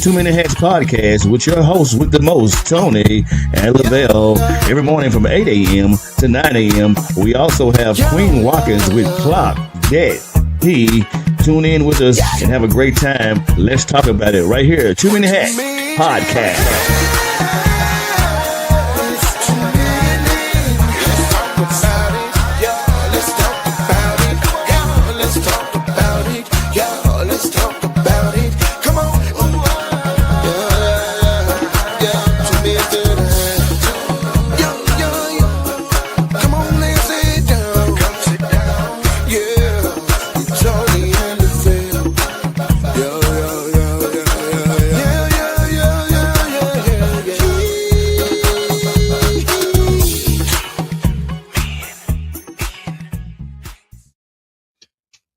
Too Many Hats podcast with your hosts with the most, Tony and Lavelle. Every morning from 8 a.m. to 9 a.m. We also have Queen Watkins with Clock Dead P. Tune in with us and have a great time. Let's talk about it right here. Too Many Hats podcast.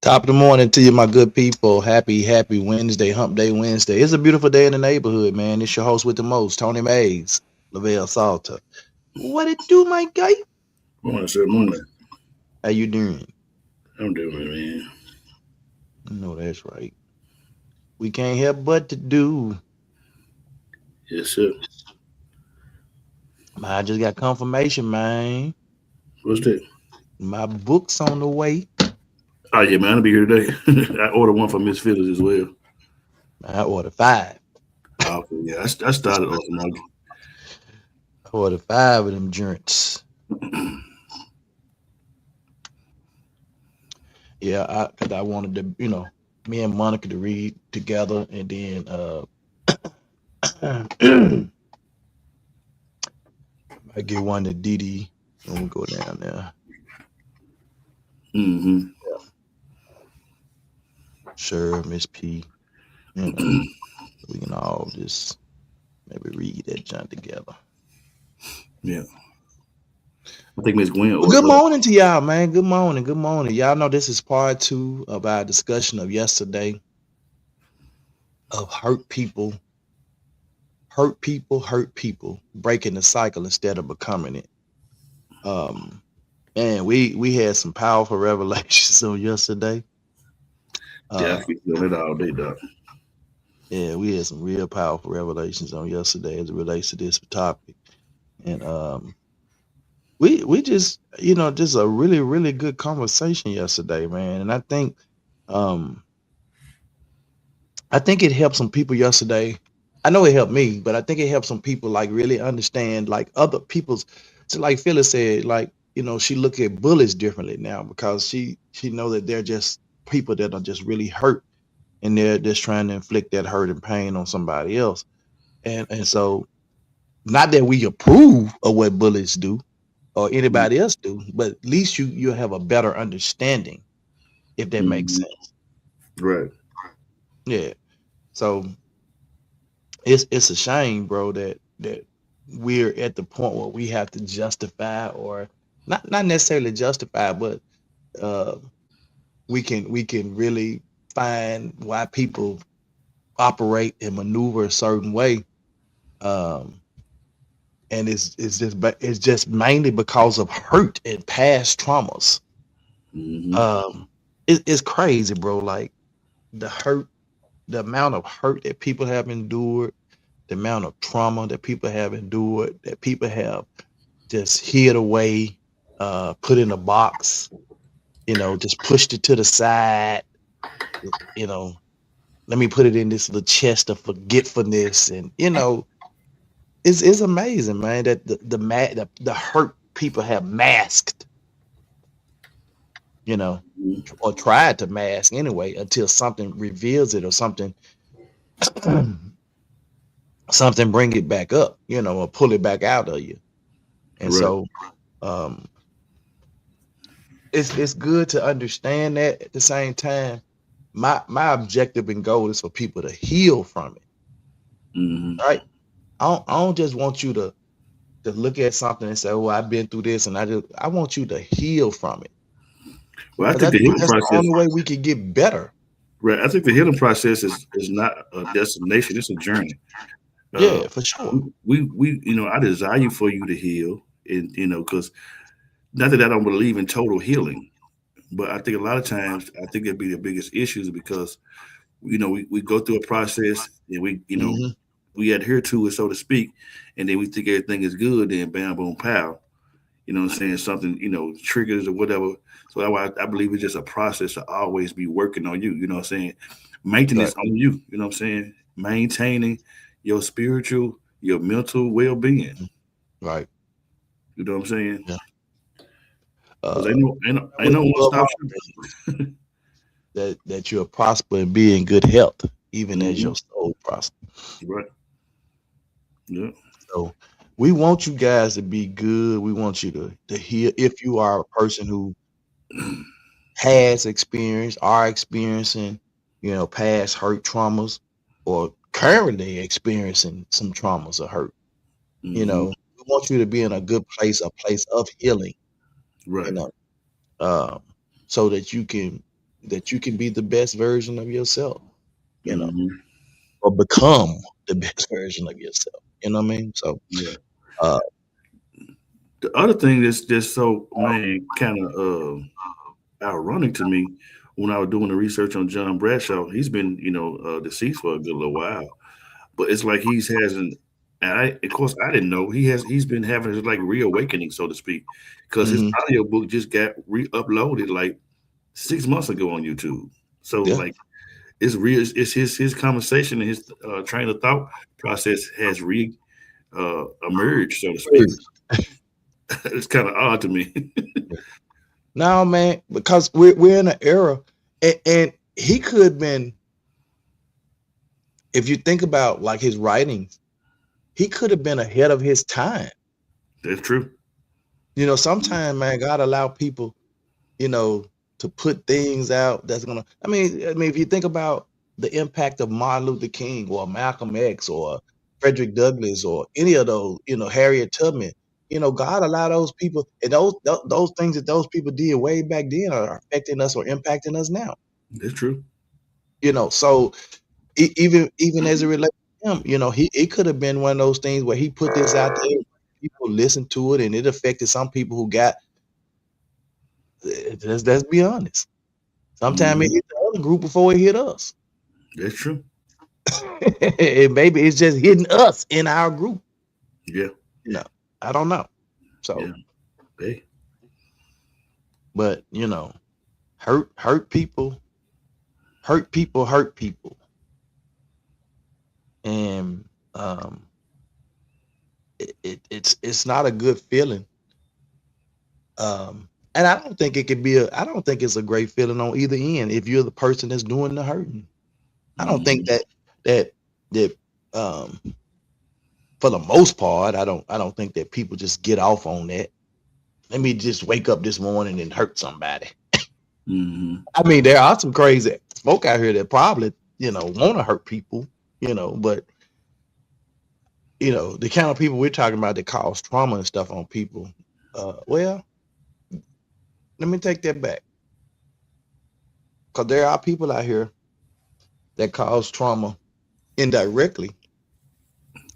Top of the morning to you, my good people. Happy Wednesday, Hump Day Wednesday. It's a beautiful day in the neighborhood, man. It's your host with the most, Tony Mays, Lavelle Salter. What it do, my guy? Morning, sir. Morning. How you doing? I'm doing it, man. I know that's right. We can't help but to do. Yes, sir. I just got confirmation, man. What's that? My book's on the way. Oh, yeah, man. I'll be here today. I ordered one from Miss Phillips as well. I ordered 5. Okay, yeah. I started off now. I ordered 5 of them joints. Yeah, because I wanted to, me and Monica to read together, and then I get one to Didi when we go down there. Mm-hmm. Yeah. Sure, Miss P. We can all just maybe read that junk together. Yeah. I think Miss Gwen. Good morning to y'all, man. Good morning. Y'all know this is part 2 of our discussion of yesterday of hurt people, breaking the cycle instead of becoming it. And we had some powerful revelations on yesterday. Yeah, I keep doing it all day, Doc. Yeah, we had some real powerful revelations on yesterday as it relates to this topic. And we just, just a really, really good conversation yesterday, man. And I think it helped some people yesterday. I know it helped me, but I think it helped some people like really understand like other people's. So like Phyllis said, like, she look at bullies differently now because she know that they're just people that are just really hurt, and they're just trying to inflict that hurt and pain on somebody else. And so, not that we approve of what bullies do or anybody else do, but at least you have a better understanding, if that makes sense. Right. Yeah. So it's a shame, bro, that we're at the point where we have to justify, or not necessarily justify, but we can really find why people operate and maneuver a certain way. And it's just mainly because of hurt and past traumas. Mm-hmm. It's crazy, bro. Like the amount of hurt that people have endured, the amount of trauma that people have endured, that people have just hid away, put in a box, just pushed it to the side, let me put it in this little chest of forgetfulness. And, it's amazing, man, that the hurt people have masked, or tried to mask anyway, until something reveals it, or something bring it back up, or pull it back out of you. And so it's good to understand that. At the same time, my objective and goal is for people to heal from it. Mm-hmm. Right? I don't just want you to look at something and say, "Oh, I've been through this," and I want you to heal from it. Well, I think the healing that's process, the only way we can get better. Right. I think the healing process is not a destination; it's a journey. Yeah, for sure. We I desire for you to heal, and because not that I don't believe in total healing, but I think a lot of times I think it'd be the biggest issues because we go through a process and Hmm. we adhere to it, so to speak, and then we think everything is good, then bam, boom, pow. You know what I'm saying? Something, triggers or whatever. So that's why I believe it's just a process to always be working on you. You know what I'm saying? Right. Maintenance on you. You know what I'm saying? Maintaining your spiritual, your mental well being. Right. You know what I'm saying? Yeah. Because Uh, ain't no one above stop all things, that you'll prosper and be in good health, even as hmm your soul prosper. Right. Yeah. So we want you guys to be good. We want you to hear if you are a person who has experienced, are experiencing, past hurt traumas, or currently experiencing some traumas or hurt. hmm We want you to be in a good place, a place of healing, you Right. know, um, so that you can be the best version of yourself, you know, hmm or become the best version of yourself. You know what I mean? So, Yeah. uh, The other thing that's just so man kind of ironic to me when I was doing the research on John Bradshaw. He's been deceased for a good little while, but it's like he's hasn't. And of course, I didn't know he's been having his like reawakening, so to speak, because his mhm, audiobook just got re-uploaded like 6 months ago on YouTube. So yeah. like it's real. It's his conversation and his train of thought process has emerged, so to speak. It's kind of odd to me. No, man, because we're in an era, and he could have been, if you think about like his writings, he could have been ahead of his time. That's true. Sometimes, man, God allow people, you know, to put things out that's gonna. I mean, if you think about the impact of Martin Luther King or Malcolm X or Frederick Douglass or any of those, Harriet Tubman, God allow those people, and those things that those people did way back then are affecting us or impacting us now. That's true. So even as it relates to him, he it could have been one of those things where he put this out there, people listened to it, and it affected some people who got. Let's be honest. Sometimes it hmm hit the other group before it hit us. That's true. And maybe it's just hitting us in our group. Yeah. You know, I don't know. Yeah. So, Hey. but hurt people, hurt people, and it's not a good feeling. And I don't think it could be I don't think it's a great feeling on either end if you're the person that's doing the hurting. I don't think hmm that um for the most part, I don't think that people just get off on that. Let me just wake up this morning and hurt somebody. hmm I mean, there are some crazy folk out here that probably, want to hurt people, but the kind of people we're talking about that cause trauma and stuff on people. Well, let me take that back. Because there are people out here that cause trauma indirectly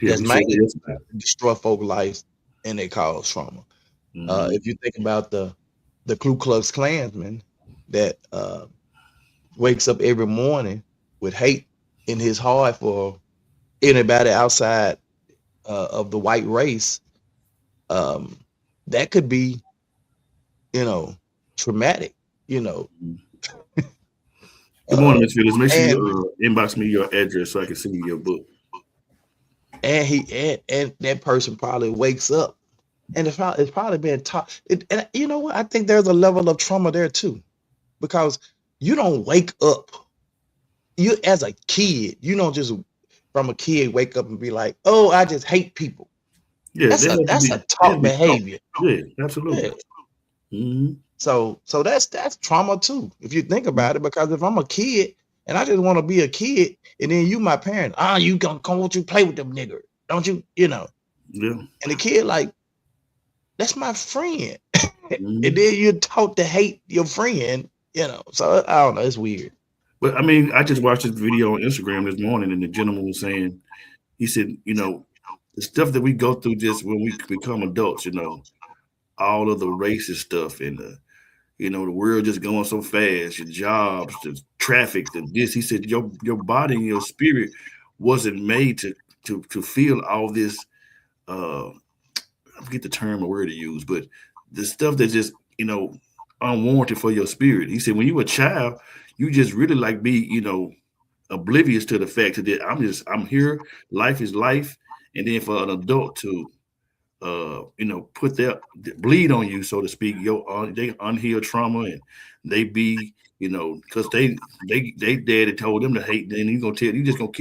Yeah, that's we said mainly yes. destroy folk lives and they cause trauma. hmm If you think about the Ku Klux Klansman that wakes up every morning with hate in his heart for anybody outside of the white race, um, that could be, you know, traumatic, you know. Good morning, Uh, Miss Phyllis. Make sure and you inbox me your address so I can send you your book. and he and that person probably wakes up and it's probably been taught. And you know what? I think there's a level of trauma there too, because you don't wake up. You as a kid, you don't just from a kid wake up and be like, "Oh, I just hate people." Yeah, That's a that's a they have taught to be taught. behavior. Yeah, absolutely. Yeah. hmm So that's trauma too, if you think about it. Because if I'm a kid and I just want to be a kid, and then you my parent, you gonna come won't you play with them nigger, don't you? Yeah. And the kid like, that's my friend. And hmm then you're taught to hate your friend. So I don't know, it's weird. But I mean, I just watched this video on Instagram this morning, and the gentleman was saying, he said, the stuff that we go through just when we become adults, all of the racist stuff and You know, the world just going so fast, your jobs, the traffic, the this. He said your body and your spirit wasn't made to feel all this uh I forget the term or word to use, but the stuff that just, unwarranted for your spirit. He said when you were a child, you just really like be, oblivious to the fact that I'm here, life is life, and then for an adult to put their bleed on you, so to speak, your they unhealed trauma, and they be, because they daddy told them to hate, then you just gonna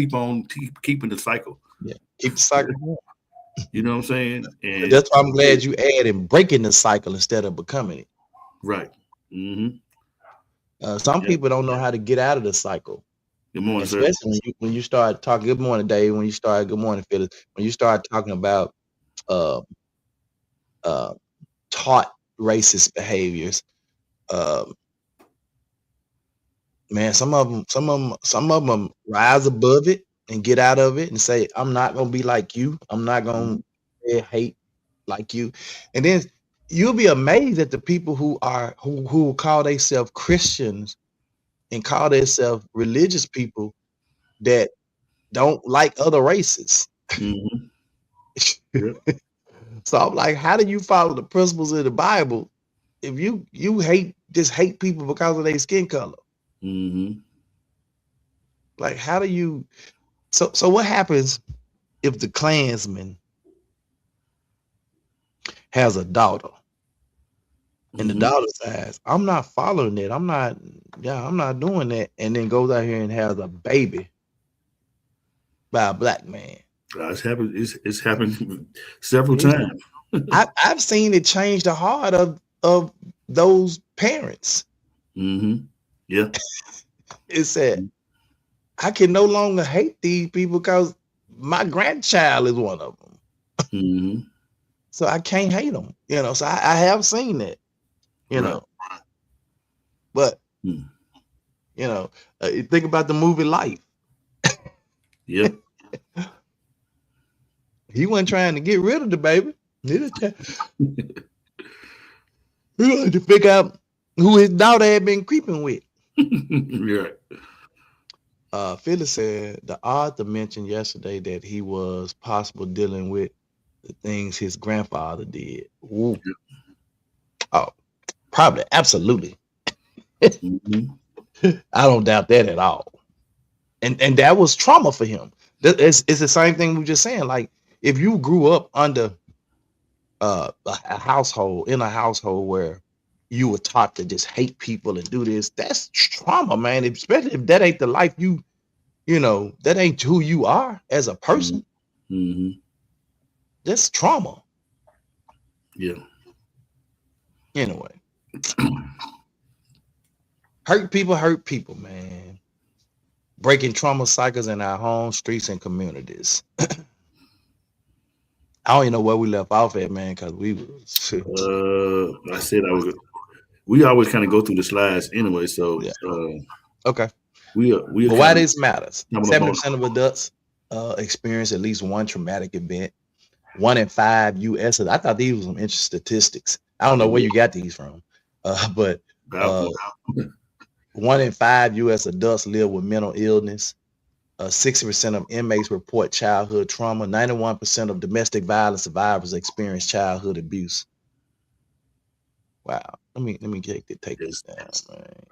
keeping the cycle. Yeah, keep the cycle going. You know what I'm saying? But And that's why I'm glad you added breaking the cycle instead of becoming it. right. Mm-hmm. Some Yeah. people don't know how to get out of the cycle, Good morning, sir. especially when you start talking. Good morning, Dave. When you start, good morning, Phyllis. When you start talking about uh, uh, taught racist behaviors, um, man, some of them rise above it and get out of it and say, "I'm not gonna be like you. I'm not gonna hate like you," and then you'll be amazed at the people who call themselves Christians and call themselves religious people that don't like other races. Mm-hmm. Yep. So I'm like, how do you follow the principles of the Bible if you hate people because of their skin color? Mm-hmm. Like, how do you? So what happens if the Klansman has a daughter and the Mm-hmm. daughter says, "I'm not following it. I'm not doing that," and then goes out here and has a baby by a black man? It's happened. It's happened several It's- times. I've seen it change the heart of those parents. Mm-hmm. Yeah. It said, I can no longer hate these people because my grandchild is one of them. Mm-hmm. So I can't hate them, So I have seen that, Right. But, Mm. Think about the movie Life. Yeah. He wasn't trying to get rid of the baby. He wanted to figure out who his daughter had been creeping with. Right. Phyllis said the author mentioned yesterday that he was possible dealing with the things his grandfather did. Ooh. Oh, probably, absolutely. Mm-hmm. I don't doubt that at all. And that was trauma for him. It's the same thing we were just saying. Like, if you grew up under a household where you were taught to just hate people and do this, that's trauma, man. Especially if that ain't the life that ain't who you are as a person. Mm-hmm. That's trauma. Yeah. Anyway, hurt people, man. Breaking trauma cycles in our homes, streets, and communities. I don't even know where we left off at, man, because we was. I said I was. We always kind of go through the slides anyway, so Yeah. Okay. we But why this matters? coming up 70% of adults experience at least one traumatic event. 1 in 5 U.S. I thought these were some interesting statistics. I don't know where you got these from, but 1 in 5 U.S. adults live with mental illness. 60% of inmates report childhood trauma. 91% of domestic violence survivors experience childhood abuse. Wow. Let me take this down, man.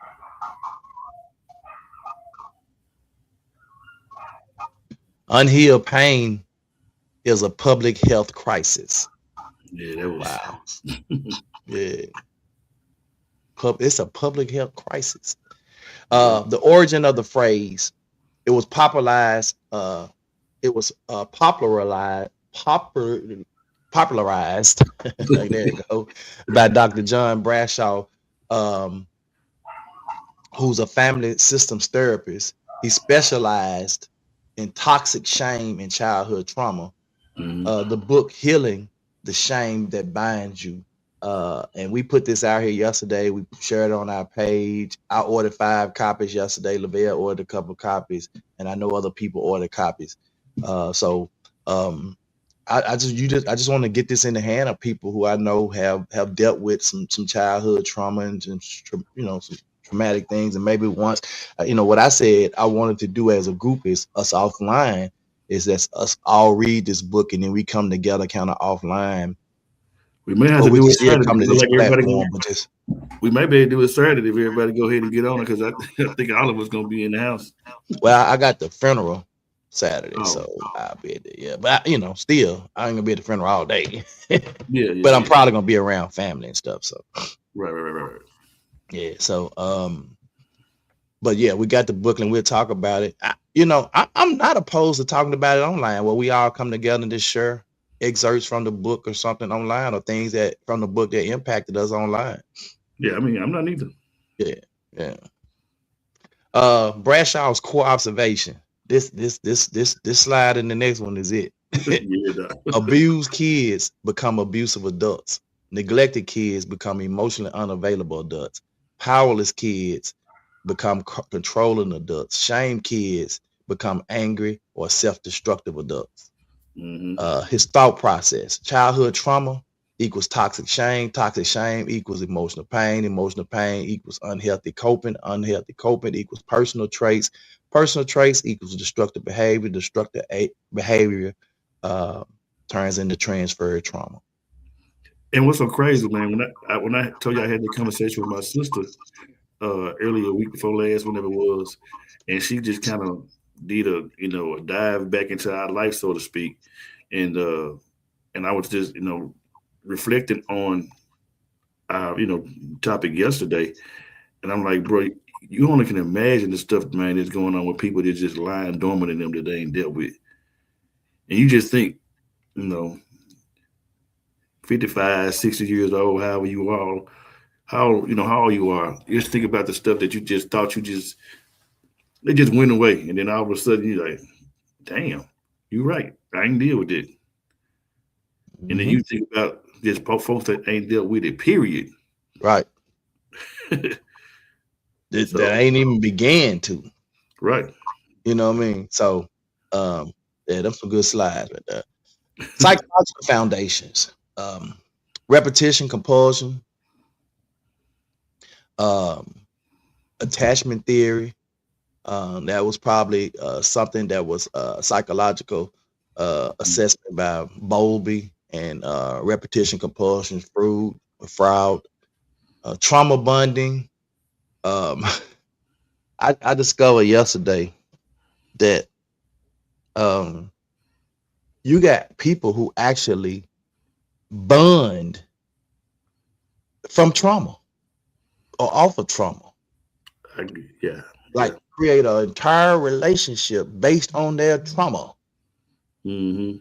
Unhealed pain is a public health crisis. Yeah, that was wow. Yeah. It's a public health crisis. The origin of the phrase, it was popularized like, there you go, by Dr. John Bradshaw, who's a family systems therapist. He specialized in toxic shame and childhood trauma. The book Healing the Shame That Binds You. And we put this out here yesterday. We shared it on our page. I ordered 5 copies yesterday. Lavelle ordered a couple of copies, and I know other people ordered copies. So I just want to get this in the hand of people who I know have dealt with some childhood trauma and some traumatic things, and maybe once what I said I wanted to do as a group is us offline is that us all read this book and then we come together kind of offline, We may have or to we do can it still Saturday. come to Look this like everybody. platform, but just We may be able to do it Saturday if everybody go ahead and get on it, because I think all of us gonna be in the house. well, I got the funeral Saturday, Oh, so I'll be at the, yeah, but still I ain't gonna be at the funeral all day. yeah. But I'm probably gonna be around family and stuff, so Right. yeah. So but yeah, we got the book and we'll talk about it. I'm not opposed to talking about it online where we all come together and just share excerpts from the book or something online, or things that from the book that impacted us online. Yeah, I mean, I'm not either. Yeah. Bradshaw's core observation. This slide and the next one is it. Yeah, Abused kids become abusive adults. Neglected kids become emotionally unavailable adults. Powerless kids become controlling adults. Shame kids become angry or self-destructive adults. His thought process: childhood trauma equals toxic shame equals emotional pain equals unhealthy coping equals personal traits equals destructive behavior turns into transferred trauma. And what's so crazy, man, when I told you I had the conversation with my sister earlier a week before last, whenever it was, and she just kind of did a dive back into our life, so to speak, and I was just reflecting on our topic yesterday, and I'm like, bro, you only can imagine the stuff, man, that's going on with people that's just lying dormant in them that they ain't dealt with, and you just think, 55, 60 years old, however you are, how old you are. You just think about the stuff that you just thought they just went away, and then all of a sudden you're like, damn, you're right, I ain't deal with it. And then you think about just folks that ain't dealt with it, period. Right. That ain't even began to. Right. You know what I mean? So yeah, them some good slides right there. Psychological foundations. Repetition, compulsion, attachment theory. That was probably something that was psychological assessment by Bowlby, and repetition, compulsion, Freud, trauma bonding. I discovered yesterday that you got people who actually bond from trauma or off of trauma. Like create an entire relationship based on their trauma and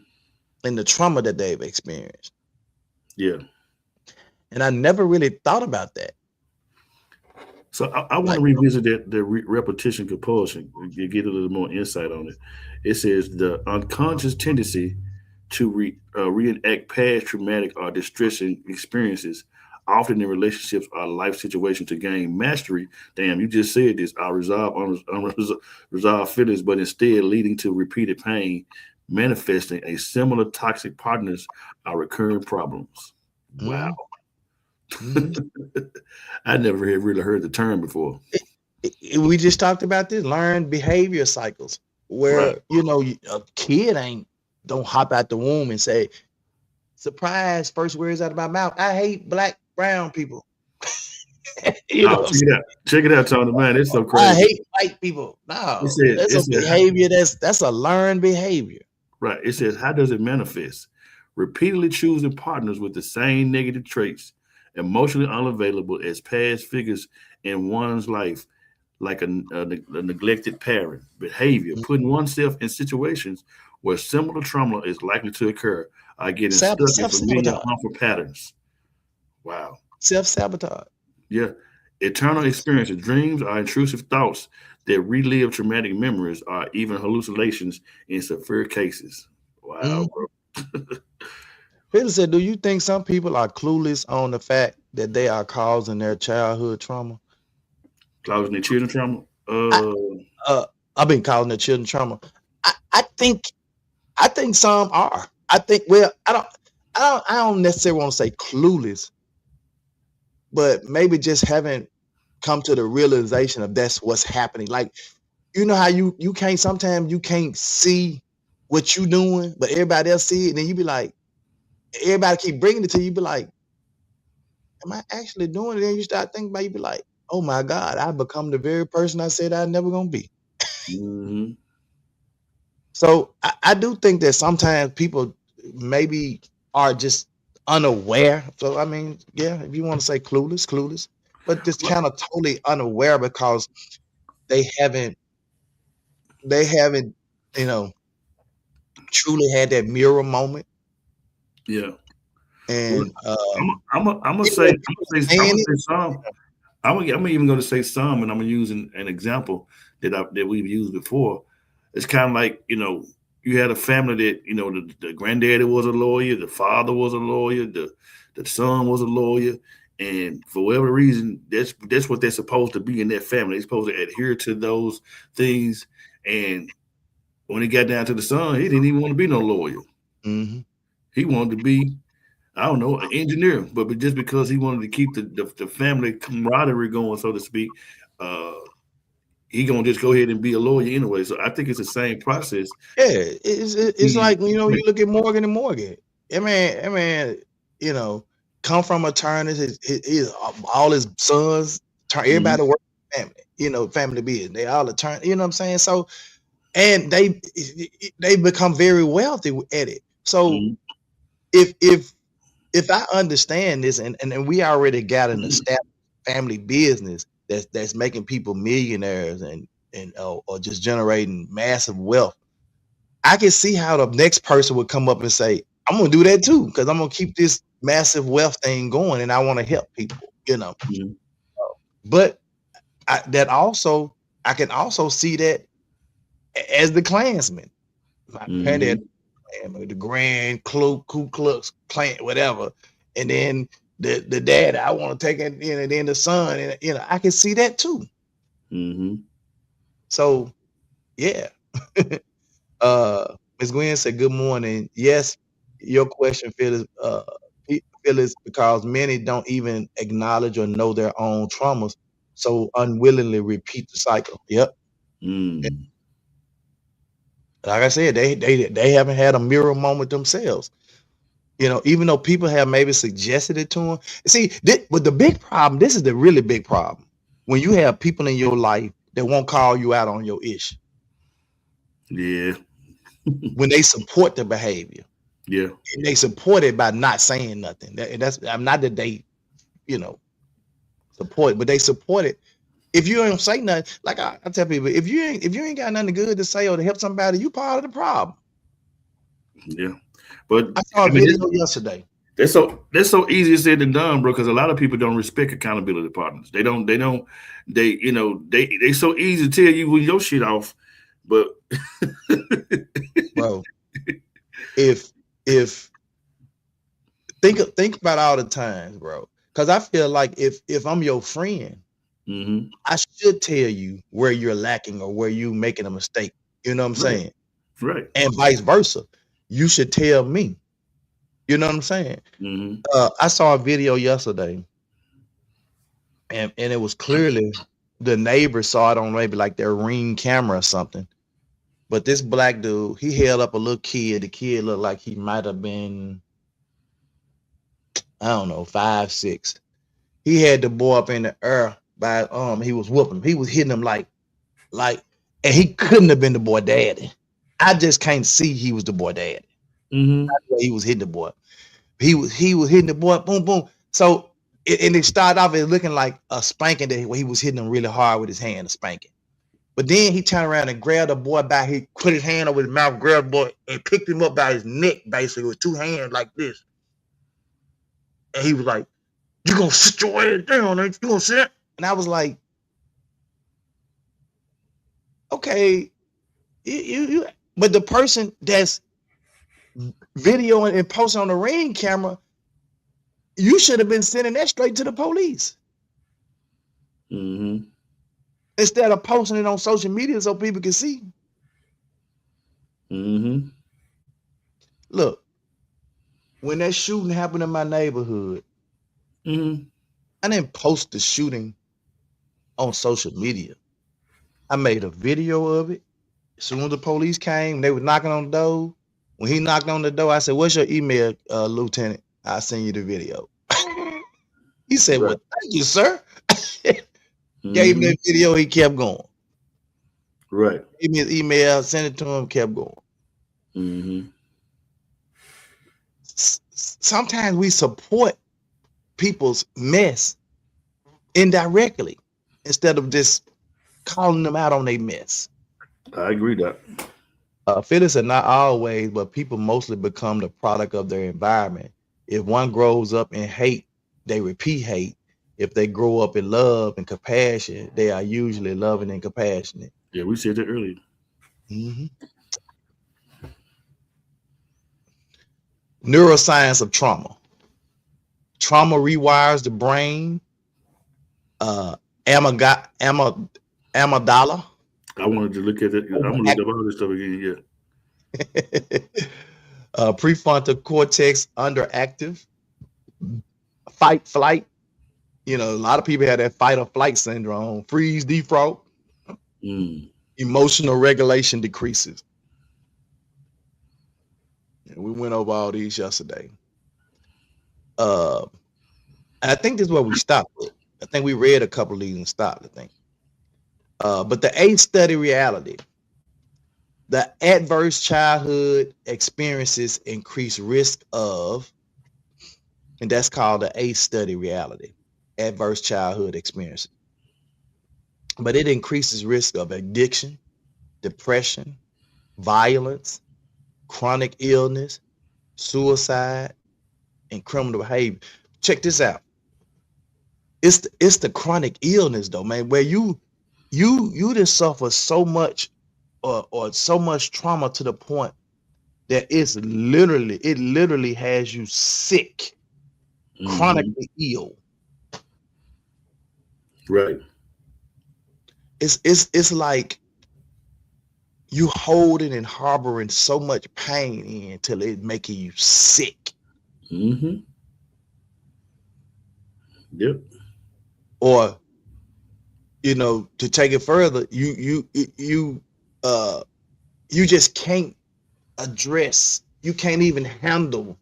the trauma that they've experienced. Yeah. And I never really thought about that. So I want to revisit the repetition compulsion. You get a little more insight on it. It says the unconscious tendency to reenact past traumatic or distressing experiences, often in relationships or life situations, to gain mastery. Damn, you just said this. I resolve unresolved feelings, but instead leading to repeated pain, manifesting a similar toxic partners or recurring problems. Wow. I never had really heard the term before. We just talked about this learned behavior cycles where a kid don't hop out the womb and say, surprise, first words out of my mouth, I hate black, brown people. Check it out, Tony. Man, it's so crazy. I hate white people. No, that's a behavior that's a learned behavior. Right. It says, how does it manifest? Repeatedly choosing partners with the same negative traits, emotionally unavailable as past figures in one's life, like a neglected parent. Behavior, putting oneself in situations where similar trauma is likely to occur, getting stuck in familiar harmful patterns. Wow. Self-sabotage. Yeah. Eternal experiences, dreams are intrusive thoughts that relive traumatic memories, or even hallucinations in severe cases. Wow, bro. Peter said, do you think some people are clueless on the fact that they are causing their childhood trauma? Causing their children trauma? I've been causing their children trauma. I think some are. I think, well, I don't necessarily want to say clueless, but maybe just haven't come to the realization of that's what's happening. Like, you know how you can't, sometimes you can't see what you doing, but everybody else see it, and then you be like, everybody keep bringing it to you, be like, am I actually doing it? Then you start thinking about it, you be like, oh my God, I become the very person I said I never gonna be. Mm-hmm. So I do think that sometimes people maybe are just unaware. So I mean, yeah, if you want to say clueless, but just kind of totally unaware because they haven't, they haven't, you know, truly had that mirror moment. Yeah. Well, And I'm gonna even say when I'm people gonna say I'm saying gonna it, say some. I'm even going to say some, and I'm using an example that we've used before. It's kind of like, you had a family that, the granddaddy was a lawyer, the father was a lawyer, the son was a lawyer, and for whatever reason, that's what they're supposed to be in that family. They're supposed to adhere to those things. And when it got down to the son, he didn't even want to be no lawyer. mhm. He wanted to be, I don't know, an engineer, but just because he wanted to keep the family camaraderie going, so to speak, uh, he gonna just go ahead and be a lawyer anyway. So I think it's the same process. Yeah, it's He- like, you look at Morgan and Morgan. I mean, you know, come from attorneys. All his sons, Mhm, everybody work in family. Family business. They all attorney. You know what I'm saying? So, and they become very wealthy at it. So mhm, if if I understand this, and we already got an established family business that's making people millionaires and or just generating massive wealth, I can see how the next person would come up and say, I'm gonna do that too, because I'm gonna keep this massive wealth thing going and I want to help people. mhm, But that also, I can also see that as the Klansman. My granddad, mhm, the Grand Ku Klux Klan, whatever. And then the dad, I want to take it, and then the son, and I can see that too. mhm. So yeah. Ms. Gwen said, "Good morning. Yes, your question, Phyllis. Phyllis, because many don't even acknowledge or know their own traumas, so unwillingly repeat the cycle. Yep. Mm. Like I said, they haven't had a mirror moment themselves. Even though people have maybe suggested it to them. See, but the big problem. This is the really big problem. When you have people in your life that won't call you out on your issue, Yeah, when they support the behavior. yeah, And they support it by not saying nothing. I'm not that they, support, but they support it. If you don't say nothing, like I tell people, if you ain't got nothing good to say or to help somebody, you part of the problem. yeah. But I saw a I mean, video yesterday. that's so easier said than done, bro. Because a lot of people don't respect accountability partners. They don't. They don't. They so easy to tell you when your shit off, but Bro, if if think about all the times, bro. Because I feel like if I'm your friend, Mhm. I should tell you where you're lacking or where you making a mistake. You know what I'm Right, saying? right. And vice versa. You should tell me. You know what I'm saying? Mhm. I saw a video yesterday, and it was clearly the neighbor saw it on maybe like their Ring camera or something. But this black dude, he held up a little kid. The kid looked like he might have been, I don't know, 5, 6. He had the boy up in the air by his arm. He was whooping him. He was hitting him like, and he couldn't have been the boy daddy. I just can't see he was the boy daddy. Mhm. He was hitting the boy. He was hitting the boy, boom, boom. So and it started off as looking like a spanking where he was hitting him really hard with his hand, a spanking. But then he turned around and grabbed the boy by, he put his hand over his mouth, grabbed the boy, and picked him up by his neck, basically, with two hands like this. And he was like, "You gonna sit your ass down, ain't you gonna sit?" And I was like, okay, you but the person that's videoing and posting on the Ring camera, you should have been sending that straight to the police Mhm. instead of posting it on social media so people can see. Mhm. Look, when that shooting happened in my neighborhood, Mm-hmm. I didn't post the shooting on social media. I made a video of it. As soon as the police came, they were knocking on the door. When he knocked on the door, I said, "What's your email, Lieutenant? I'll send you the video." He said, Right. "Well, thank you, sir." Gave him Mm-hmm. that video. He kept going. Right. Gave me his email, sent it to him, kept going. Mm-hmm. Sometimes we support people's mess indirectly instead of just calling them out on their mess. I agree that. Phyllis said not always, but people mostly become the product of their environment. If one grows up in hate, they repeat hate. If they grow up in love and compassion, they are usually loving and compassionate. Yeah, we said that earlier. Mhm. Neuroscience of trauma. Trauma rewires the brain. Amygdala. I wanted to look at it. I'm gonna look up all this stuff again. Yeah. Prefrontal cortex underactive. Fight, flight. You know, a lot of people have that fight or flight syndrome. Freeze, defrost. Emotional regulation decreases. And we went over all these yesterday. I think this is where we stopped. I think we read a couple of these and stopped, I think. But the 8 study reality. The adverse childhood experiences increase risk of, and that's called the 8 study reality, adverse childhood experiences. But it increases risk of addiction, depression, violence, chronic illness, suicide, and criminal behavior. Check this out. It's the chronic illness though, man, where you just suffer so much or so much trauma to the point that it literally has you sick, chronically ill. Right. It's like you holding and harboring so much pain in until it making you sick. Mm-hmm. Yep. Or, you know, to take it further, you just can't address, you can't even handle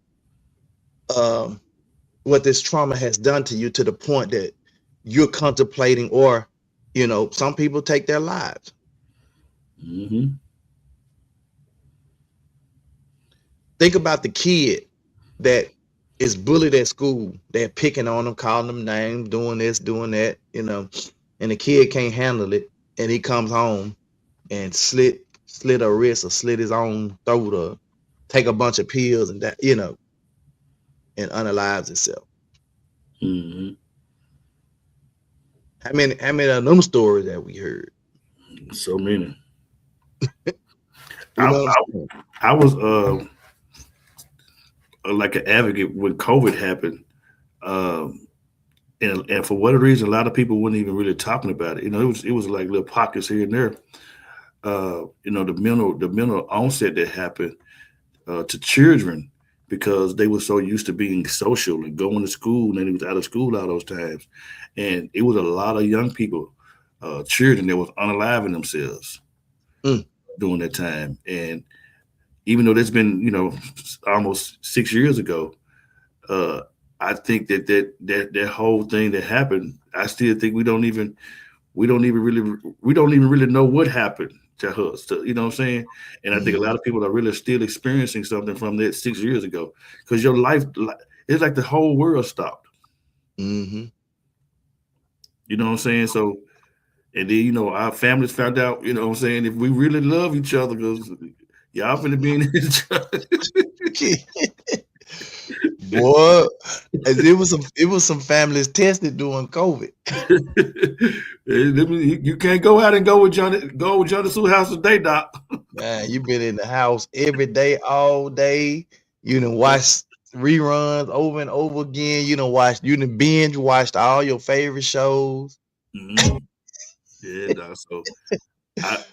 what this trauma has done to you to the point that you're contemplating, or, you know, some people take their lives. Mm-hmm. Think about the kid that is bullied at school. They're picking on them, calling them names, doing this, doing that, you know, and the kid can't handle it, and he comes home and slit a wrist or slit his own throat or take a bunch of pills and that, you know, and unalives himself. Mm-hmm. How many of them stories that we heard? So many. You know what I'm saying? I was like an advocate when COVID happened. And for whatever reason, a lot of people weren't even really talking about it. You know, it was like little pockets here and there. You know, the mental onset that happened to children because they were so used to being social and going to school, and then they was out of school all those times. And it was a lot of young people, children that was unaliving themselves during that time. And even though that's been, you know, almost 6 years ago, I think that whole thing that happened, I still think we don't even really know what happened to us. You know what I'm saying? And I think a lot of people are really still experiencing something from that 6 years ago, because your life, it's like the whole world stopped. Mm-hmm. You know what I'm saying? So, and then, you know, our families found out, you know what I'm saying, if we really love each other, because y'all finna be in each other. Boy, it was some families tested during COVID. You can't go out and go with Johnny Sue house today, Doc. Man, you been in the house every day, all day. You done watched reruns over and over again. You done binge watched all your favorite shows. Mm-hmm. Yeah, Doc. So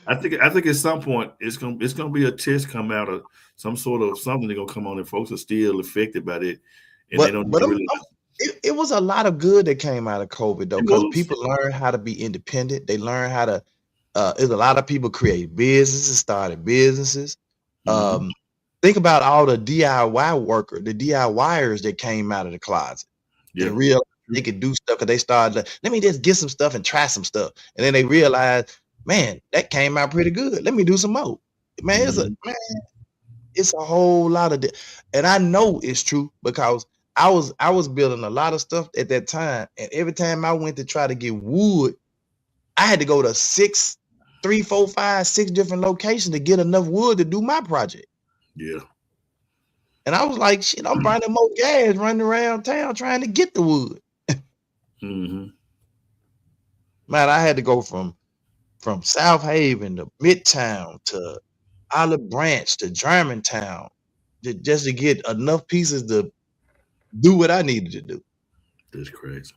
I think at some point it's gonna be a test come out of some sort of something they're gonna come on, and folks are still affected by it, and they But don't but even really. it was a lot of good that came out of COVID though, It because was. people learned how to be independent. They learned how to. There's a lot of people create businesses, started businesses. Mhm. Think about all the DIY the DIYers that came out of the closet. They Yeah. realized they could do stuff because they started. Let me just get some stuff and try some stuff, and then they realized, man, that came out pretty good. Let me do some more. Man, Mhm. it's a whole lot of, and I know it's true because I was building a lot of stuff at that time, and every time I went to try to get wood, I had to go to 6, 3, 4, 5, 6 different locations to get enough wood to do my project. Yeah. And I was like, shit, I'm burning more gas running around town trying to get the wood. Mhm. Man, I had to go from South Haven to Midtown to Olive Branch to Germantown just to get enough pieces to do what I needed to do. That's crazy.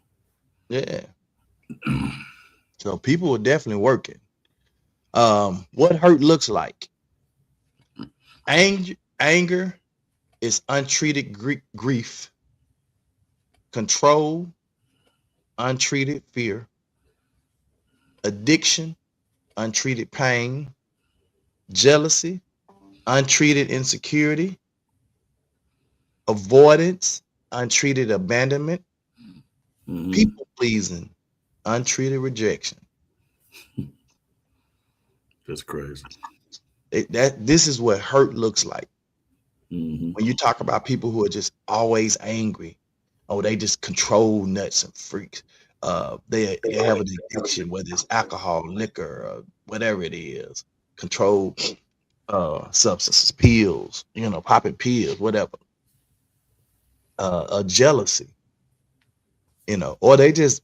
Yeah. So people were definitely working. What hurt looks like. Anger is untreated grief. Control, untreated fear. Addiction, untreated pain. Jealousy, untreated insecurity. Avoidance, untreated abandonment. Mhm. People pleasing, untreated rejection. That's crazy. This is what hurt looks like. Mhm. When you talk about people who are just always angry, oh, they just control nuts and freaks. They have an addiction, whether it's alcohol, liquor, or whatever it is. Control substances, pills, popping pills, whatever. A jealousy, or they just,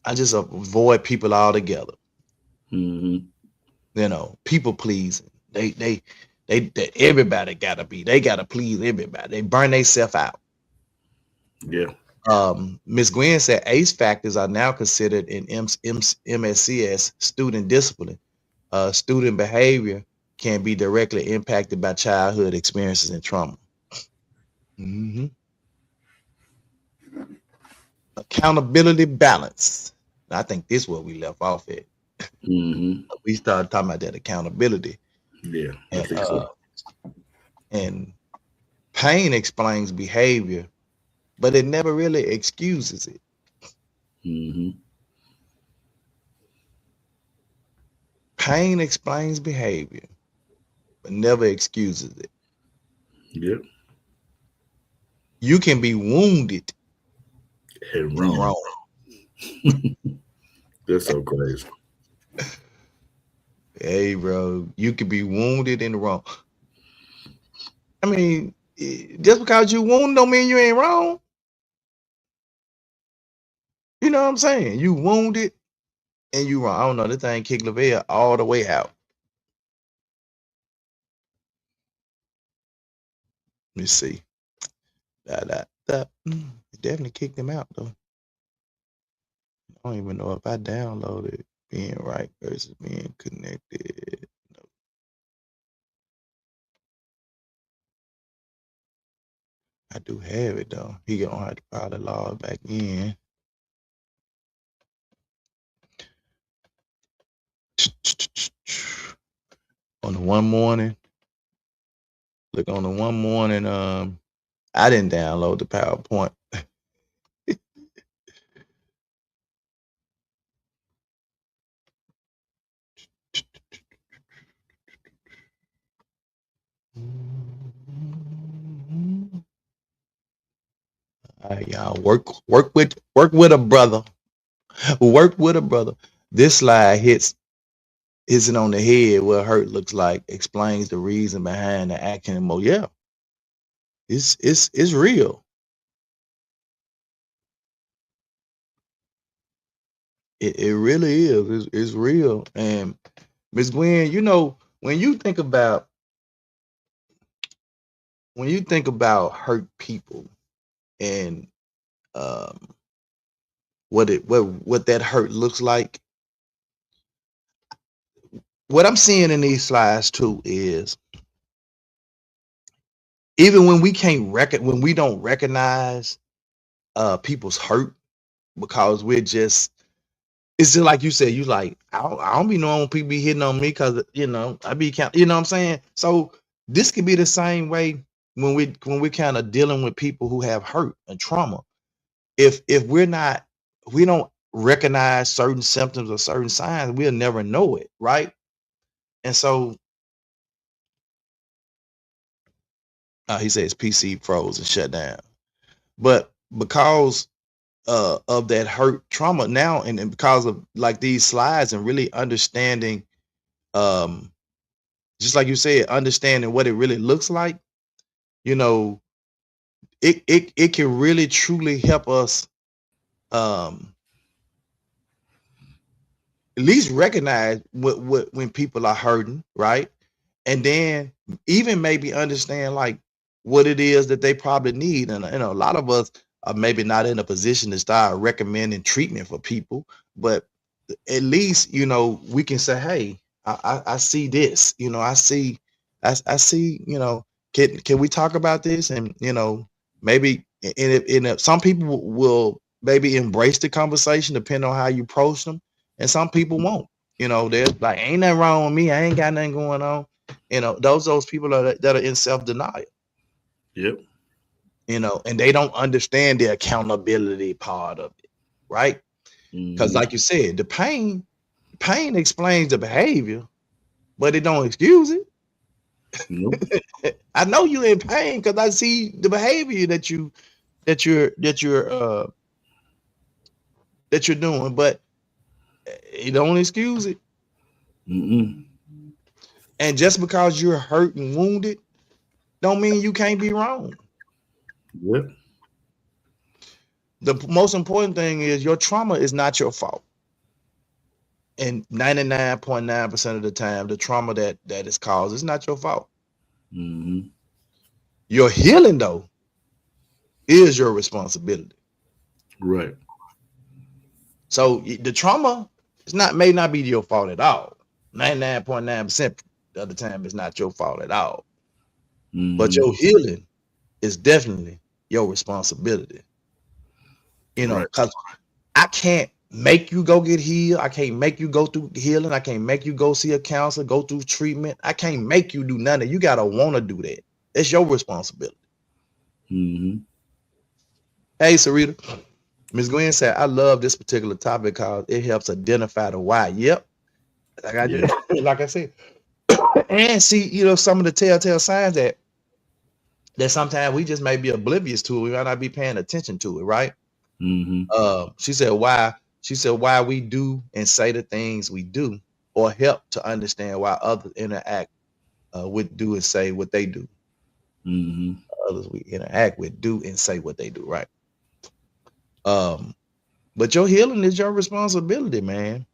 I just avoid people altogether. Mhm. People pleasing. They everybody they gotta please everybody. They burn themselves out. Yeah. Ms. Gwen said ACE factors are now considered in MSC as student discipline. Student behavior can be directly impacted by childhood experiences and trauma. Mhm. Accountability balance. I think this is where we left off at. Mhm. We started talking about that accountability, Yeah. I and think so. and pain explains behavior, but it never really excuses it. Mhm. Pain explains behavior, but never excuses it. Yep. You can be wounded And and wrong. wrong. That's so crazy. Hey, bro, you can be wounded and wrong. I mean, just because you wounded don't mean you ain't wrong. You know what I'm saying? You wounded and you wrong. I don't know. This thing kicked Lavelle all the way out. Let me see. It definitely kicked him out though. I don't even know if I downloaded being right versus being connected. No. I do have it though. He gonna have to probably log back in. On the one morning, look on the one morning. I didn't download the PowerPoint. All right, y'all work with a brother. Work with a brother. This slide hits it on the head what hurt looks like, explains the reason behind the action and more. Yeah, it's real. It really is. It's real. And Miss Gwen, when you think about hurt people and um what that hurt looks like, what I'm seeing in these slides too is even when we when we don't recognize people's hurt because we're just, it's just like you said, you like, I don't be knowing when people be hitting on me because I be you know what I'm saying? So this could be the same way when we're kind of dealing with people who have hurt and trauma. If we don't recognize certain symptoms or certain signs, we'll never know it, right? And so he says PC froze and shut down. But because of that hurt trauma now, and because of like these slides and really understanding, just like you said, understanding what it really looks like, it can really truly help us at least recognize what when people are hurting, right? And then even maybe understand like what it is that they probably need. And a lot of us are maybe not in a position to start recommending treatment for people, but at least we can say, hey, I see this, I see, can we talk about this? And maybe and some people will maybe embrace the conversation depending on how you approach them, and some people won't. They're like, ain't nothing wrong with me, I ain't got nothing going on. Those people that are in self-denial. Yep. And they don't understand the accountability part of it, right? Because like you said, the pain explains the behavior, but it don't excuse it. Nope. I know you in pain because I see the behavior that you're doing, but it don't excuse it. Mm-mm. And just because you're hurt and wounded, don't mean you can't be wrong. Yep. The most important thing is your trauma is not your fault. And 99.9% of the time, the trauma that is caused is not your fault. Mm-hmm. Your healing, though, is your responsibility. Right. So the trauma may not be your fault at all. 99.9% of the time, it's not your fault at all. Mm-hmm. But your healing is definitely your responsibility. Because I can't make you go get healed. I can't make you go through healing. I can't make you go see a counselor, go through treatment. I can't make you do nothing. You gotta want to do that. It's your responsibility. Mm-hmm. Hey, Sarita. Ms. Gwen said, I love this particular topic because it helps identify the why. Yep. Like I said. And see, some of the telltale signs that sometimes we just may be oblivious to it. We might not be paying attention to it, right? Mm-hmm. She said why we do and say the things we do, or help to understand why others interact with, do and say what they do. Mm-hmm. Others we interact with do and say what they do, right? But your healing is your responsibility, man.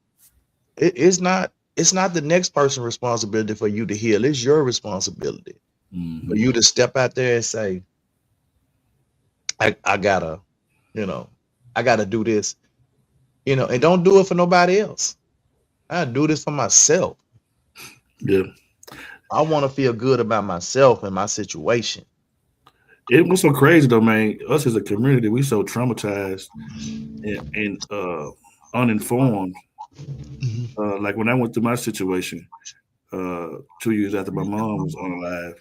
It's not the next person's responsibility for you to heal. It's your responsibility for you to step out there and say, I gotta do this, and don't do it for nobody else. I do this for myself. Yeah. I want to feel good about myself and my situation. It was so crazy though, man. Us as a community, we so traumatized and uninformed. Like when I went through my situation 2 years after my mom was unalive,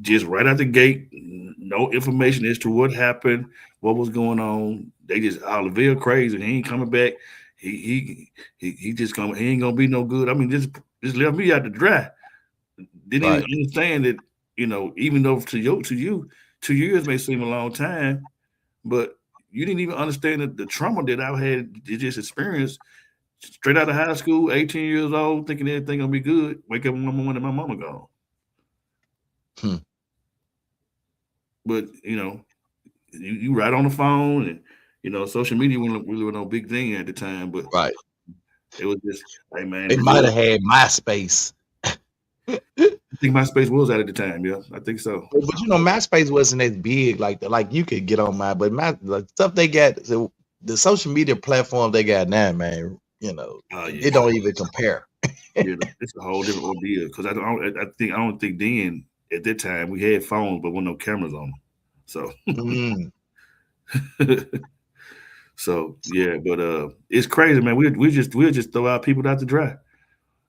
just right out the gate, no information as to what happened, what was going on. They just LaVelle crazy. He ain't coming back. He just coming. He ain't gonna be no good. I mean, just left me out to dry. Didn't even understand that. Even though to you, 2 years may seem a long time, but you didn't even understand the trauma that I had just experienced. Straight out of high school, 18 years old, thinking everything gonna be good. Wake up one morning, my mama gone. But you right on the phone, and social media wasn't really no big thing at the time. But it was just, hey man, it might have had MySpace. I think MySpace was at the time. Yeah, I think so. But MySpace wasn't as big like that. Like you could get on the stuff they got. The social media platform they got now, man. It don't even compare. It's a whole different ordeal because I don't think then at that time we had phones, but with no cameras on them. So, Mm, so yeah, but it's crazy, man. We'll just throw our people out to dry.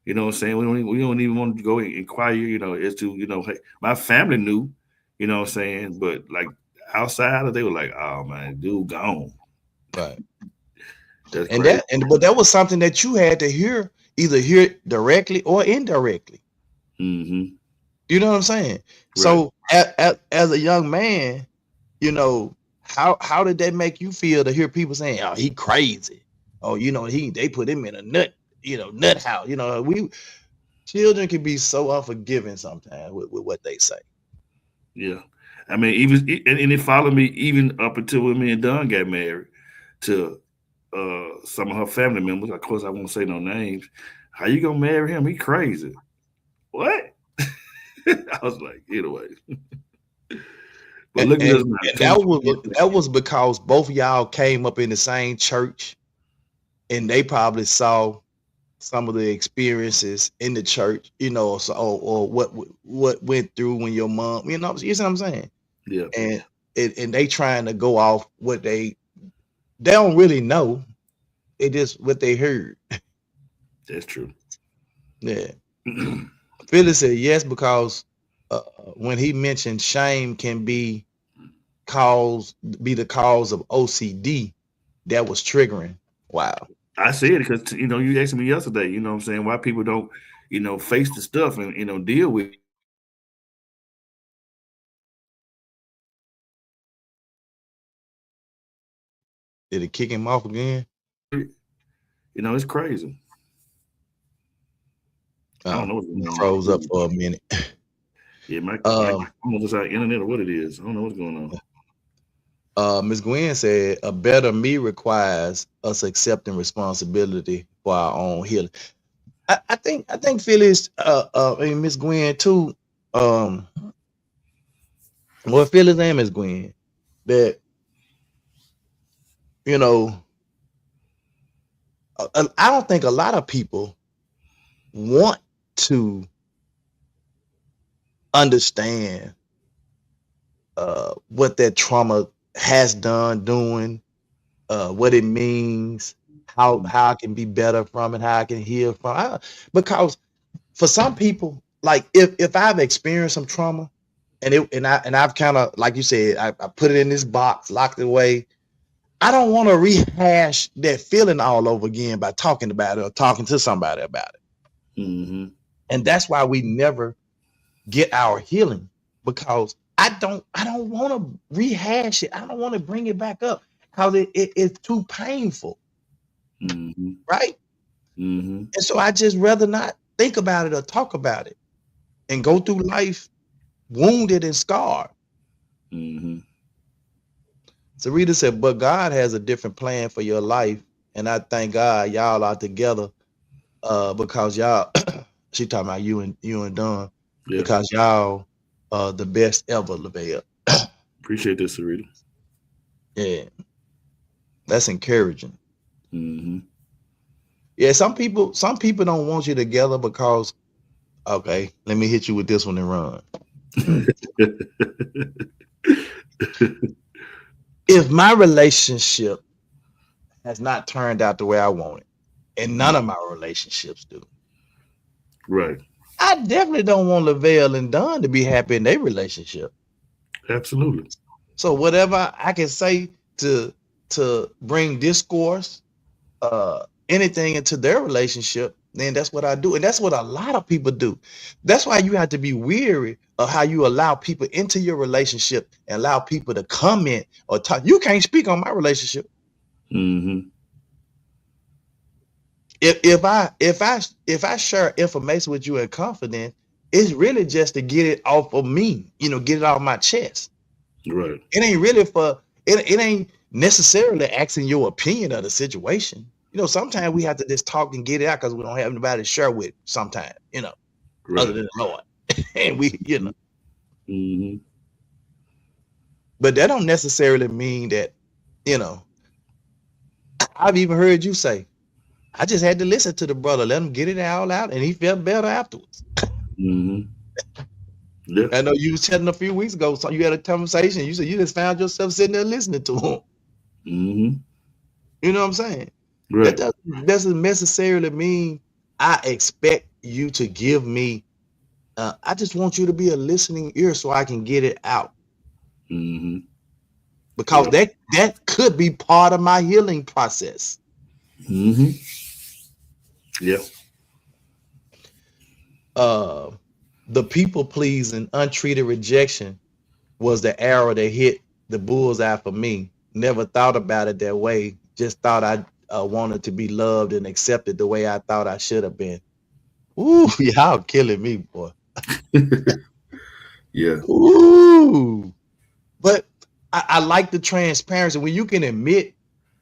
You know what I'm saying? We don't even want to go inquire, as to, hey, my family knew, you know what I'm saying? But like outside, they were like, oh man, dude gone. right. That's And crazy. but that was something that you had to hear, either hear directly or indirectly. Mm-hmm. You know what I'm saying? Right. So as a young man, how did that make you feel to hear people saying, "Oh, he crazy"? Oh, they put him in a nut house. Children can be so unforgiving sometimes with what they say. Yeah. I mean, and it followed me even up until when me and Don got married to some of her family members. Of course, I won't say no names. How you gonna marry him? He crazy. What? I was like, anyway. But look at us now. And that was because both of y'all came up in the same church, and they probably saw some of the experiences in the church, or what went through when your mom, you know what I'm saying? Yeah. And they trying to go off what they don't really know. It just what they heard. That's true. Yeah. Phyllis said yes, because when he mentioned shame can be the cause of OCD, that was triggering. Wow. I said it because you asked me yesterday. You know what I'm saying? Why people don't face the stuff and deal with it. Did it kick him off again? It's crazy. I don't know what's going on. Froze up for a minute. Yeah, I don't know if it's our internet or what it is. I don't know what's going on. Ms. Gwen said, "A better me requires us accepting responsibility for our own healing." I think Phyllis, and Miss Gwen too. Well, Phyllis and Miss Gwen, that I don't think a lot of people want to understand what that trauma has done, doing, what it means, how I can be better from it, how I can heal from it. Because for some people, like if I've experienced some trauma, and I've kind of, like you said, I put it in this box, locked it away. I don't want to rehash that feeling all over again by talking about it or talking to somebody about it. Mm-hmm. And that's why we never get our healing, because I don't want to rehash it. I don't want to bring it back up because it's too painful. Mm-hmm. Right? Mm-hmm. And so I just rather not think about it or talk about it and go through life wounded and scarred. Mm-hmm. Sarita said, "But God has a different plan for your life. And I thank God y'all are together because y'all," she talking about you and Don, Yeah. because y'all are the best ever, Lavelle. Appreciate this, Sarita. Yeah. That's encouraging. Mm-hmm. Yeah, some people don't want you together because, okay, let me hit you with this one and run. If my relationship has not turned out the way I want it, and none of my relationships do, right, I definitely don't want Lavelle and Don to be happy in their relationship. Absolutely. So whatever I can say to bring discourse, anything into their relationship, then that's what I do. And that's what a lot of people do. That's why you have to be weary of how you allow people into your relationship and allow people to comment or talk. You can't speak on my relationship. Mm-hmm. If I share information with you in confidence, it's really just to get it off of me, get it off my chest. Right. It ain't really it ain't necessarily asking your opinion of the situation. Sometimes we have to just talk and get it out because we don't have anybody to share with sometimes, Right. other than the Lord. And we, Mm-hmm. But that don't necessarily mean that, I've even heard you say, I just had to listen to the brother, let him get it all out, and he felt better afterwards. Mm-hmm. Yeah. I know you was chatting a few weeks ago. So you had a conversation. You said you just found yourself sitting there listening to him. Mm-hmm. You know what I'm saying? Right. That doesn't necessarily mean I expect you to give me. I just want you to be a listening ear so I can get it out. Mm-hmm. Because Yeah. that could be part of my healing process. Mm-hmm. Yeah. The people pleasing, untreated rejection was the arrow that hit the bullseye for me. Never thought about it that way. Just thought I wanted to be loved and accepted the way I thought I should have been. Ooh, y'all killing me, boy. Yeah. Ooh. But I like the transparency when you can admit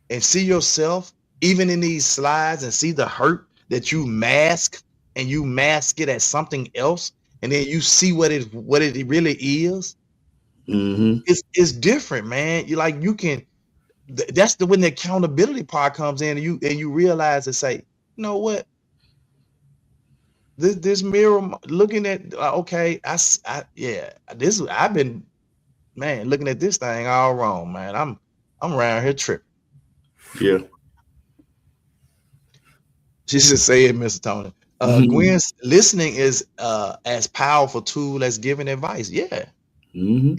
and see yourself, even in these slides, and see the hurt that you mask, and you mask it as something else, and then you see what it really is. Mm-hmm. It's different, man. You can. That's when the accountability part comes in, and you realize and say, you know what, this mirror looking at, okay, yeah, this I've been, man, looking at this thing all wrong, man. I'm around here tripping. Yeah. She should say it, Mr. Tony. Mm-hmm. Gwen's listening is as powerful tool as giving advice. Yeah. Mm-hmm.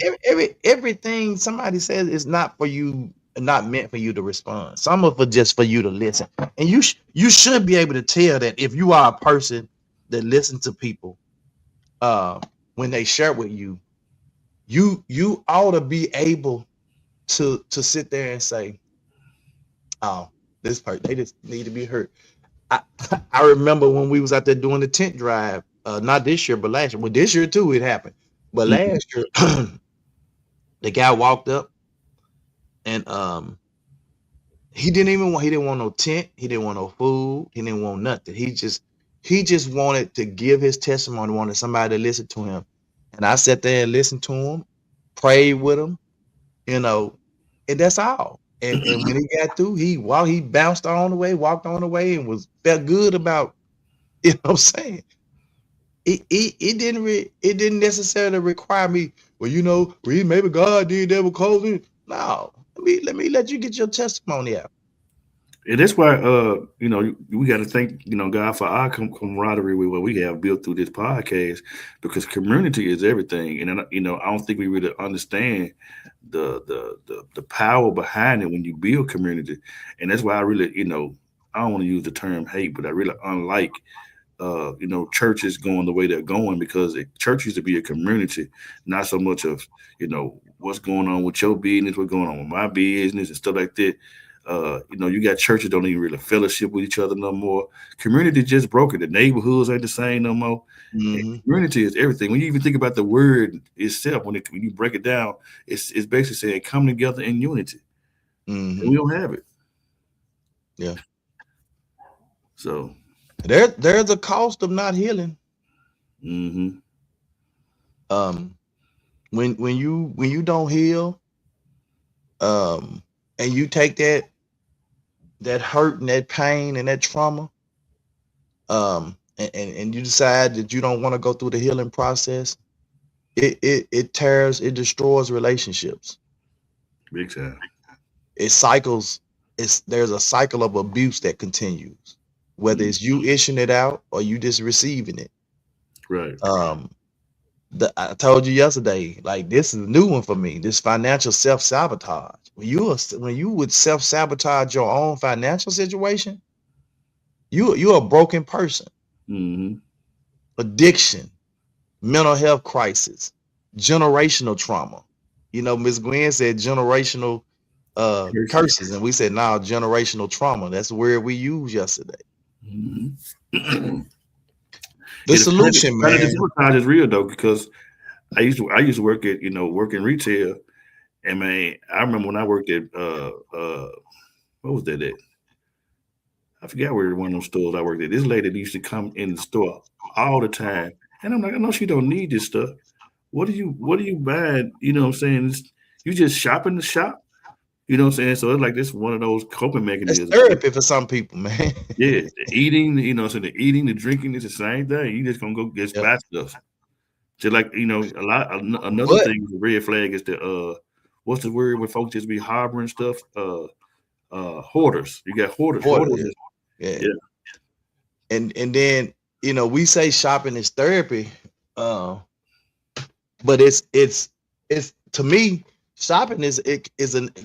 Everything somebody says is not for you, not meant for you to respond. Some of it just for you to listen. And you should be able to tell that if you are a person that listens to people when they share with you, you ought to be able to sit there and say, oh, this part, they just need to be heard. I remember when we was out there doing the tent drive, not this year, but last year. Well, this year too, it happened. But Mm-hmm. last year, the guy walked up and he didn't want no tent, he didn't want no food, he didn't want nothing. He just wanted to give his testimony, wanted somebody to listen to him. And I sat there and listened to him, prayed with him, you know, and that's all. And when he got through, he bounced on the way, walked on the way, and felt good about, you know what I'm saying? It didn't necessarily require me, well, you know, maybe God did that because no. Let me let you get your testimony out. And that's why, we got to thank, God for our camaraderie with what we have built through this podcast, because community is everything. And I don't think we really understand the power behind it when you build community. And that's why I really, I don't want to use the term hate, but I really unlike, churches going the way they're going, because church used to be a community, not so much of, what's going on with your business, what's going on with my business and stuff like that. You got churches don't even really fellowship with each other no more. Community just broken. The neighborhoods ain't the same no more. Mm-hmm. Community is everything. When you even think about the word itself, when you break it down, it's basically saying come together in unity. Mm-hmm. And we don't have it. Yeah. So there's a cost of not healing. Mm-hmm. When you don't heal, and you take that hurt and that pain and that trauma, and you decide that you don't want to go through the healing process, it destroys relationships. Big time. It cycles. There's a cycle of abuse that continues, whether it's you issuing it out or you just receiving it. Right. I told you yesterday, like, this is a new one for me. This financial self-sabotage. When you would self-sabotage your own financial situation, you're a broken person. Mm-hmm. Addiction, mental health crisis, generational trauma. Ms. Gwen said generational curses, and we said no, generational trauma. That's the word we used yesterday. Mm-hmm. The solution, man. Sabotage is real though, because I used to work at work in retail, and man, I remember when I worked at what was that at? I forgot where one of those stores I worked at. This lady used to come in the store all the time, and I'm like, I know she don't need this stuff. What are you buying? You know what I'm saying? You just shopping the shop. You know what I'm saying? So it's like this one of those coping mechanisms. It's therapy for some people, man. Yeah, the eating, so the eating, the drinking is the same thing. You just gonna go get buy stuff. Just like another But thing, the red flag is the what's the word when folks just be harboring stuff? Hoarders. You got hoarders. order, Hoarders. yeah. Yeah. And then we say shopping is therapy, but it's to me, shopping it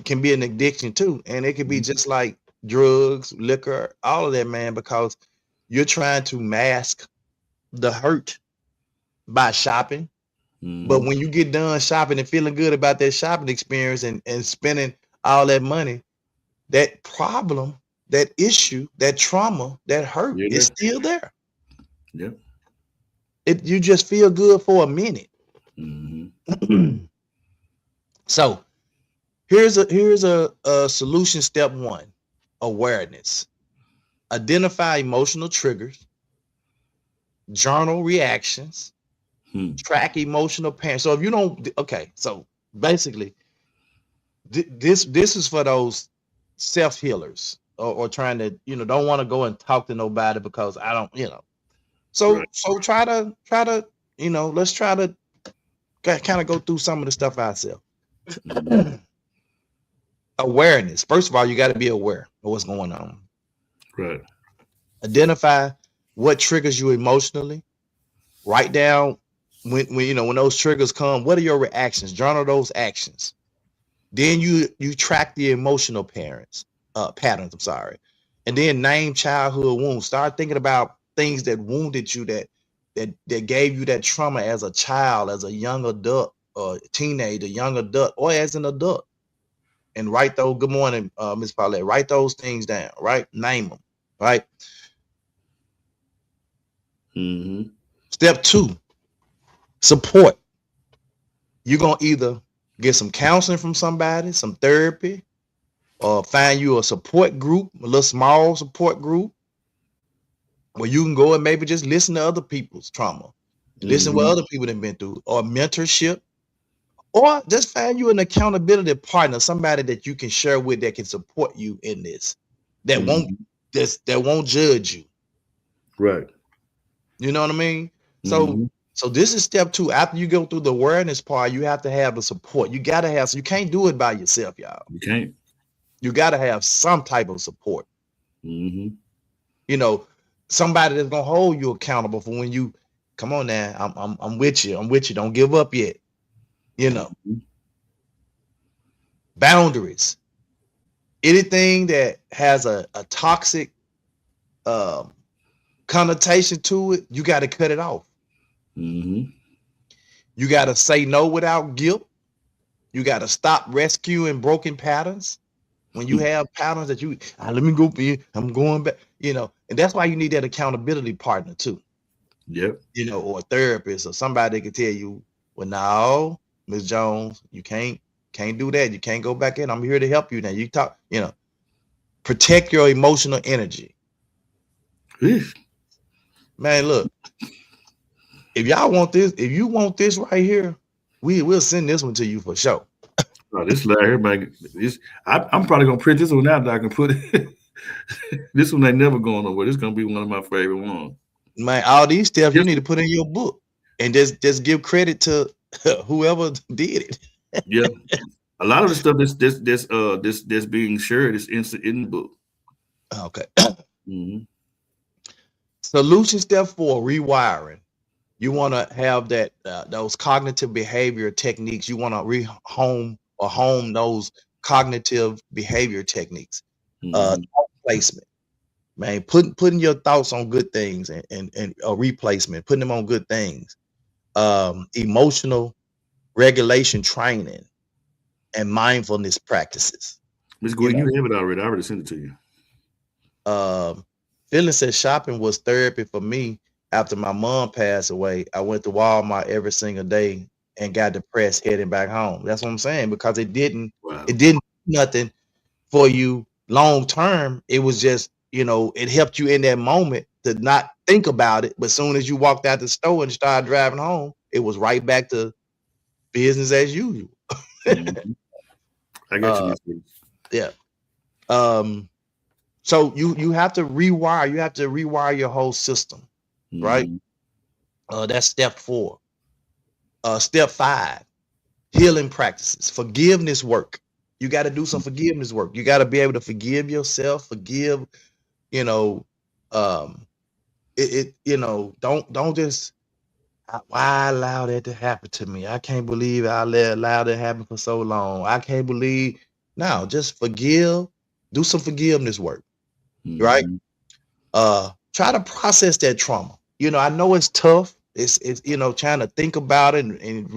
can be an addiction too, and it can be just like drugs, liquor, all of that, man, because you're trying to mask the hurt by shopping. But when you get done shopping and feeling good about that shopping experience and spending all that money, that problem, that issue, that trauma, that hurt is still there. Yeah. You just feel good for a minute. So here's a solution. Step 1, awareness. Identify emotional triggers, journal reactions, track emotional pain. So if you don't, okay, so basically this is for those self-healers or trying to, don't want to go and talk to nobody because I don't, so Right. so try to let's try to kind of go through some of the stuff ourselves. Awareness. First of all, you got to be aware of what's going on. Right. Identify what triggers you emotionally. Write down when those triggers come, what are your reactions? Journal those actions. Then you track the emotional patterns. I'm sorry. And then name childhood wounds. Start thinking about things that wounded you, that gave you that trauma as a child, as a young adult, or teenager, young adult, or as an adult. And write those. Good morning, Ms. Paulette. Write those things down. Right, name them. Right. Step 2, support. You're gonna either get some counseling from somebody, some therapy, or find you a support group, a little small support group, where you can go and maybe just listen to other people's trauma, listen what other people have been through, or mentorship, or just find you an accountability partner, somebody that you can share with that can support you in this, that won't judge you. Right. You know what I mean? So this is step 2. After you go through the awareness part, you have to have a support. You got to have, so you can't do it by yourself, y'all. You can't. You got to have some type of support. Somebody that's gonna hold you accountable for when you come on now. I'm with you. I'm with you. Don't give up yet. Boundaries. Anything that has a toxic connotation to it, you got to cut it off. You got to say no without guilt. You got to stop rescuing broken patterns. When you have patterns that let me go, I'm going back, and that's why you need that accountability partner too. Yep. Or a therapist or somebody that can tell you, well, no, Ms. Jones, you can't do that. You can't go back in. I'm here to help you now. You talk, protect your emotional energy. Man, look, if you want this right here, we'll send this one to you for sure. Oh, this letter here, man. I'm probably gonna print this one out that I can put it. This one ain't never going nowhere. This is gonna be one of my favorite ones. Man, all these steps you need to put in your book and just give credit to whoever did it. Yeah. A lot of the stuff that's being shared is in the book. Okay. Solution step 4, rewiring. You want to have that those cognitive behavior techniques. You want to home those cognitive behavior techniques. Placement, man, putting your thoughts on good things and a replacement, putting them on good things. Emotional regulation training and mindfulness practices. Ms. Gwen, you have it already. I already sent it to you. Phyllis said shopping was therapy for me. After my mom passed away, I went to Walmart every single day and got depressed heading back home. That's what I'm saying, because it didn't do nothing for you long term. It was just, it helped you in that moment to not think about it. But as soon as you walked out the store and started driving home, it was right back to business as usual. I got you. Yeah. So you have to rewire. You have to rewire your whole system, right? That's step 4. Step 5, healing practices, forgiveness work. You got to do some forgiveness work. You got to be able to forgive yourself, forgive, you know, don't just, why I allowed that to happen to me. I can't believe I allowed it to happen for so long. I can't believe. No, just forgive, do some forgiveness work, right? Try to process that trauma. I know it's tough. It's trying to think about it and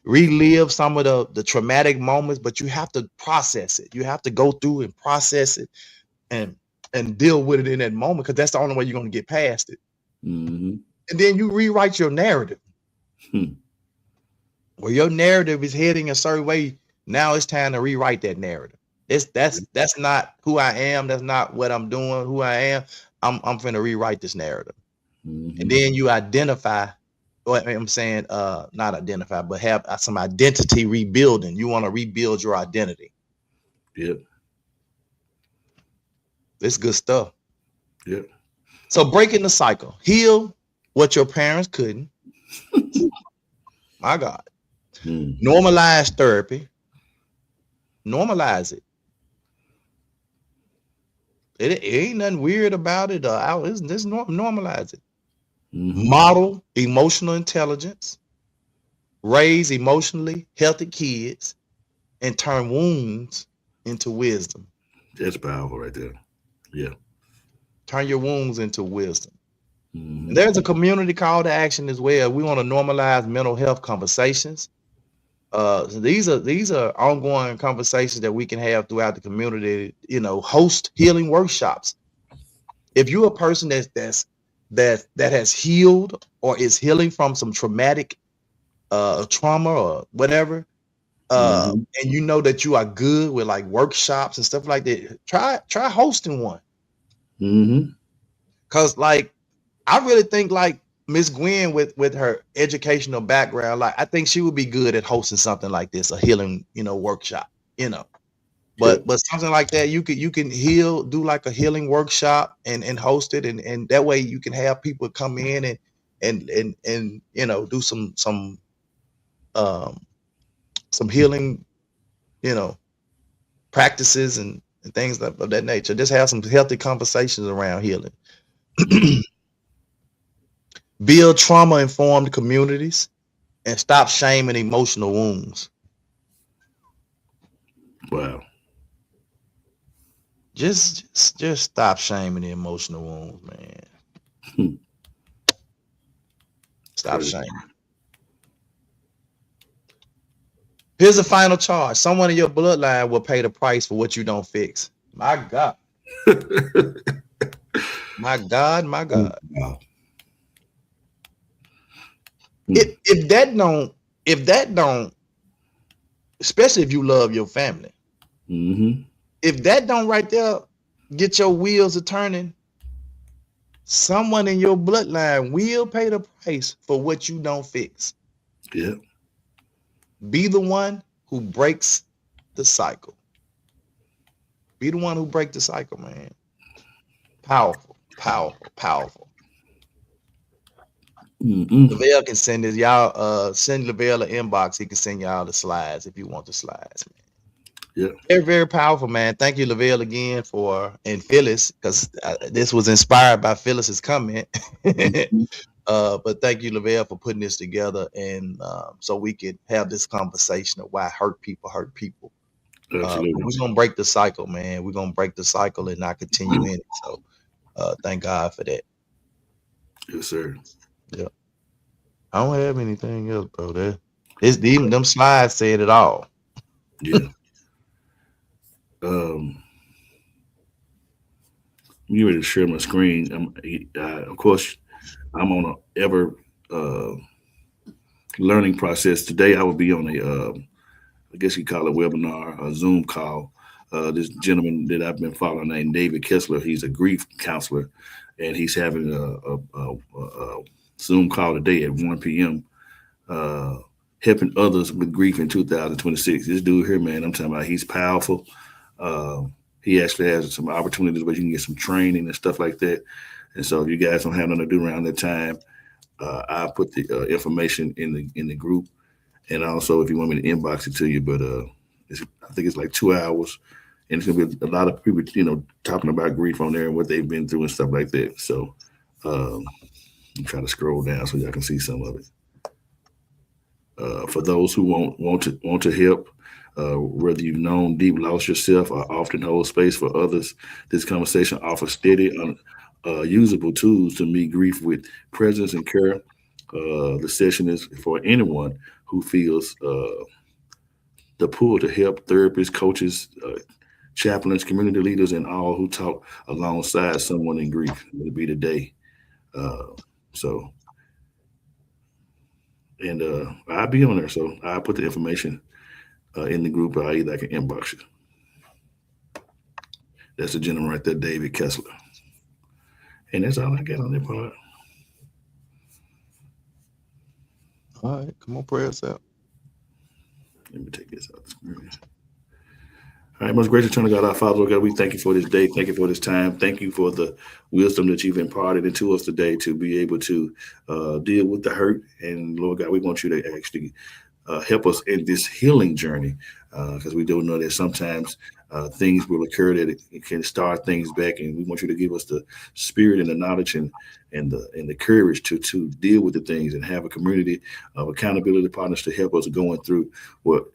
relive some of the traumatic moments, but you have to process it. You have to go through and process it and deal with it in that moment, because that's the only way you're going to get past it. And then you rewrite your narrative. Where your narrative is heading a certain way, now it's time to rewrite that narrative. That's not who I am. That's not what I'm doing. Who I am. I'm finna rewrite this narrative. And then you identify. What I'm saying, not identify, but have some identity rebuilding. You want to rebuild your identity. Yep. It's good stuff. Yep. So breaking the cycle, heal what your parents couldn't. My God. Normalize therapy. Normalize it. It ain't nothing weird about it. Just normalize it. Model emotional intelligence. Raise emotionally healthy kids, and turn wounds into wisdom. That's powerful right there. Yeah. Turn your wounds into wisdom. There's a community call to action as well. We want to normalize mental health conversations. These are ongoing conversations that we can have throughout the community. Host healing workshops. If you're a person that has healed or is healing from some traumatic trauma or whatever, and you know that you are good with like workshops and stuff like that, try hosting one. Because like I really think like Miss Gwen with her educational background, like I think she would be good at hosting something like this, a healing, workshop, but something like that, you can do like a healing workshop and host it, and that way you can have people come in and do some healing, practices and things of that nature. Just have some healthy conversations around healing. Build trauma-informed communities and stop shaming emotional wounds. Wow. Just stop shaming the emotional wounds, man. Stop shaming. Here's the final charge. Someone in your bloodline will pay the price for what you don't fix. My God. My God, my God. Wow. If that don't, especially if you love your family, if that don't right there get your wheels a turning, someone in your bloodline will pay the price for what you don't fix. Yeah. Be the one who breaks the cycle. Be the one who breaks the cycle, man. Powerful, powerful, powerful. Lavelle can send this. Y'all send Lavelle an inbox. He can send y'all the slides if you want the slides, man. Yeah. Very, very powerful, man. Thank you, Lavelle, again and Phyllis, because this was inspired by Phyllis's comment. But thank you, Lavelle, for putting this together, and so we could have this conversation of why hurt people. Absolutely. We're gonna break the cycle, man. We're gonna break the cycle and not continue in it. So thank God for that. Yes, sir. Yeah. I don't have anything else, bro. Them slides said it all. Yeah. You ready to share my screen? Of course, I'm on a ever learning process. Today, I will be on I guess you call it a webinar, a Zoom call. This gentleman that I've been following named David Kessler, he's a grief counselor, and he's having a Zoom call today at 1 p.m. Helping others with grief in 2026. This dude here, man, I'm talking about, he's powerful. He actually has some opportunities where you can get some training and stuff like that. And so if you guys don't have nothing to do around that time, I'll put the information in the group, and also if you want me to inbox it to you. But I think it's like 2 hours, and it's gonna be a lot of people, talking about grief on there and what they've been through and stuff like that. So I'm trying to scroll down so y'all can see some of it. For those who want to help, whether you've known deep loss yourself or often hold space for others, this conversation offers steady, usable tools to meet grief with presence and care. The session is for anyone who feels the pull to help: therapists, coaches, chaplains, community leaders, and all who talk alongside someone in grief. It'll be today. So, and I'll be on there. So I'll put the information in the group, or either I can inbox you. That's the gentleman right there, David Kessler. And that's all I got on that part. All right, come on, pray us out. Let me take this out the screen. All right, most gracious Eternal God, our Father, Lord God, we thank you for this day. Thank you for this time. Thank you for the wisdom that you've imparted into us today to be able to deal with the hurt. And Lord God, we want you to actually help us in this healing journey, because we do know that sometimes things will occur that it can start things back, and we want you to give us the spirit and the knowledge and the courage to deal with the things and have a community of accountability partners to help us going through what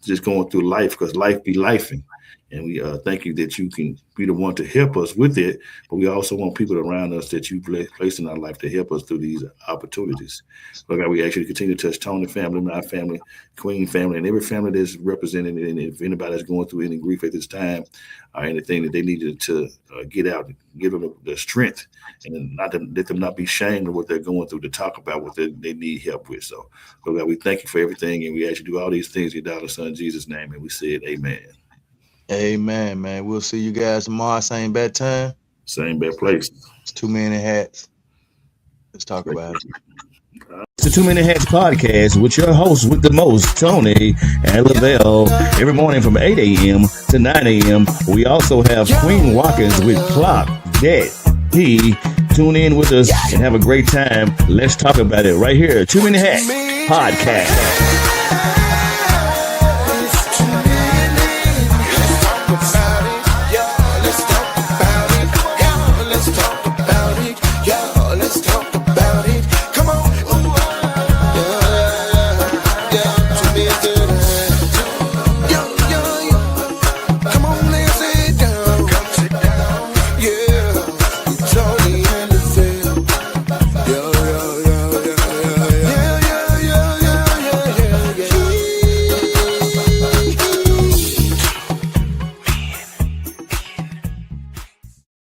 just going through life, because life be lifing. And we thank you that you can be the one to help us with it, but we also want people around us that you placed in our life to help us through these opportunities. Lord God, we ask you to continue to touch Tony family, my family, Queen family, and every family that's represented. And if anybody's going through any grief at this time, or anything that they needed to get out, give them the strength, and not to let them not be ashamed of what they're going through, to talk about what they need help with. So, Lord God, we thank you for everything, and we ask you to do all these things in your daughter's son Jesus' name, and we said, Amen. Amen, man. We'll see you guys tomorrow, same bad time, same bad place. It's 2 Men in Hats. Let's talk about it. It's the 2 Minute Hats podcast with your host with the most, Tony and Lavelle, every morning from 8 a.m. to 9 a.m. We also have Queen Watkins with Clock Dead P. Tune in with us and have a great time. Let's talk about it right here. 2 Minute Hats podcast.